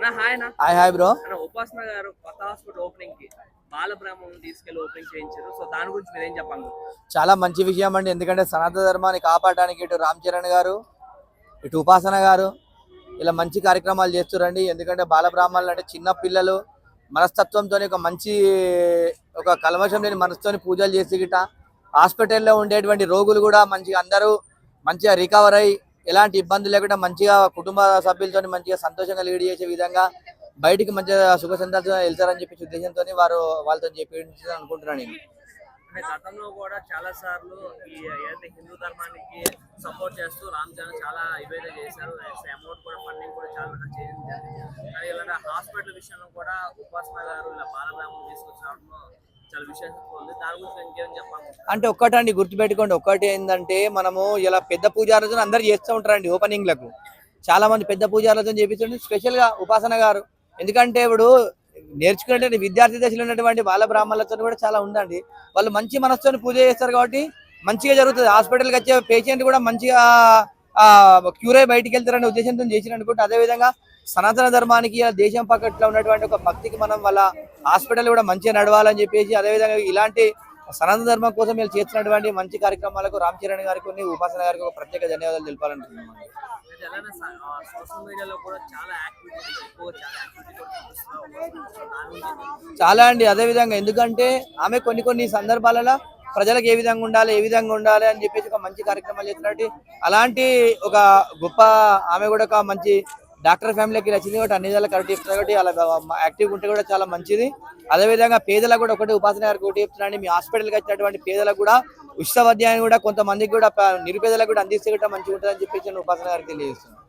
Hi hi bro. ఉపాసన గారు కొత్త హాస్పిటల్ ఓపెనింగ్ కి బాలబ్రహ్మం తీసుకెళ్లి ఓపెనింగ్ చేయించారు. సో దాని గురించి మీరు ఏం చెప్పాలి? చాలా మంచి విషయం అండి. ఎందుకంటే సనాతన ధర్మాన్ని కాపాడడానికి ఇటు రామ్ చరణ్ గారు, ఇటు ఉపాసన గారు ఇలా మంచి కార్యక్రమాలు చేస్తురండి. ఎందుకంటే బాలబ్రాహ్మణులు అంటే చిన్న పిల్లలు మనస్తత్వంతో ఒక కల్మషం లేని మనసుతోని పూజలు చేసి గిట హాస్పిటల్లో ఉండేటువంటి రోగులు కూడా మంచిగా అందరూ మంచిగా రికవర్ అయ్యి ఎలాంటి ఇబ్బందులు లేకుండా మంచిగా కుటుంబ సభ్యులతో మంచిగా సంతోషంగా లీడ్ చేసే విధంగా బయటికి మంచిగా సుఖ సంతోషంగా వెళ్తారని చెప్పి ఉద్దేశంతో వాళ్ళతో చెప్పి అనుకుంటున్నాను నేను. గతంలో కూడా చాలా సార్లు ఈ ఏదైతే హిందూ ధర్మానికి సపోర్ట్ చేస్తూ రామ్ చరణ్ చాలా ఇవైతే చేశారు. అమౌంట్ కూడా ఫండింగ్ కూడా చాలా చేయడం జరిగింది. కానీ ఇలాంటి హాస్పిటల్ విషయంలో కూడా ఉపాసన గారు ఇలా బాలబ్రహ్మం తీసుకొచ్చడంలో చాలా విశేషంగా ఉంది. దాని గురించి ఇంకేం చెప్పాలి అంటే ఒక్కటండి గుర్తుపెట్టుకోండి. ఒక్కటి ఏంటంటే మనము ఇలా పెద్ద పూజారులతో అందరు చేస్తూ ఉంటారండి. ఓపెనింగ్లకు చాలా మంది పెద్ద పూజారులతో చేపిస్తుంటే స్పెషల్ గా ఉపాసన గారు, ఎందుకంటే ఇప్పుడు నేర్చుకునే విద్యార్థి దశలో ఉన్నటువంటి బాల బ్రాహ్మణులతో కూడా చాలా ఉందండి. వాళ్ళు మంచి మనసుతో పూజ చేస్తారు కాబట్టి మంచిగా జరుగుతుంది. హాస్పిటల్కి వచ్చే పేషెంట్ కూడా మంచిగా క్యూర్ అయి బయటికి వెళ్తారనే ఉద్దేశంతో చేసిన అనుకుంటే, అదేవిధంగా సనాతన ధర్మానికి దేశం పక్కట్లో ఉన్నటువంటి ఒక భక్తికి మనం వాళ్ళ హాస్పిటల్ కూడా మంచిగా నడవాలని చెప్పేసి, అదేవిధంగా ఇలాంటి సనాతన ధర్మం కోసం వీళ్ళు చేస్తున్నటువంటి మంచి కార్యక్రమాలకు రామ్ చరణ్ గారికి, ఉపాసన గారికి ఒక ప్రత్యేక ధన్యవాదాలు తెలపాలనుకుంటున్నాను. చాలా అండి. అదే విధంగా ఎందుకంటే ఆమె కొన్ని సందర్భాలలో ప్రజలకు ఏ విధంగా ఉండాలి అని చెప్పేసి ఒక మంచి కార్యక్రమాలు చేస్తున్నట్టు, అలాంటి ఒక గొప్ప ఆమె కూడా ఒక మంచి డాక్టర్ ఫ్యామిలీకి వచ్చింది కాబట్టి అన్ని విధాలు కరెక్ట్ చెప్తున్నారు కాబట్టి అలా యాక్టివ్గా ఉంటే కూడా చాలా మంచిది. అదేవిధంగా పేదలకు కూడా ఒకటి ఉపాసన గారికి ఒకటి చెప్తున్నాండి, మీ హాస్పిటల్కి వచ్చినటువంటి పేదలకు కూడా ఉచిత వైద్యాన్ని కూడా కొంతమందికి కూడా నిరుపేదలకు కూడా అందిస్తే కూడా మంచిగా ఉంటుందని చెప్పేసి ఉపాసన గారికి తెలియజేస్తున్నాను.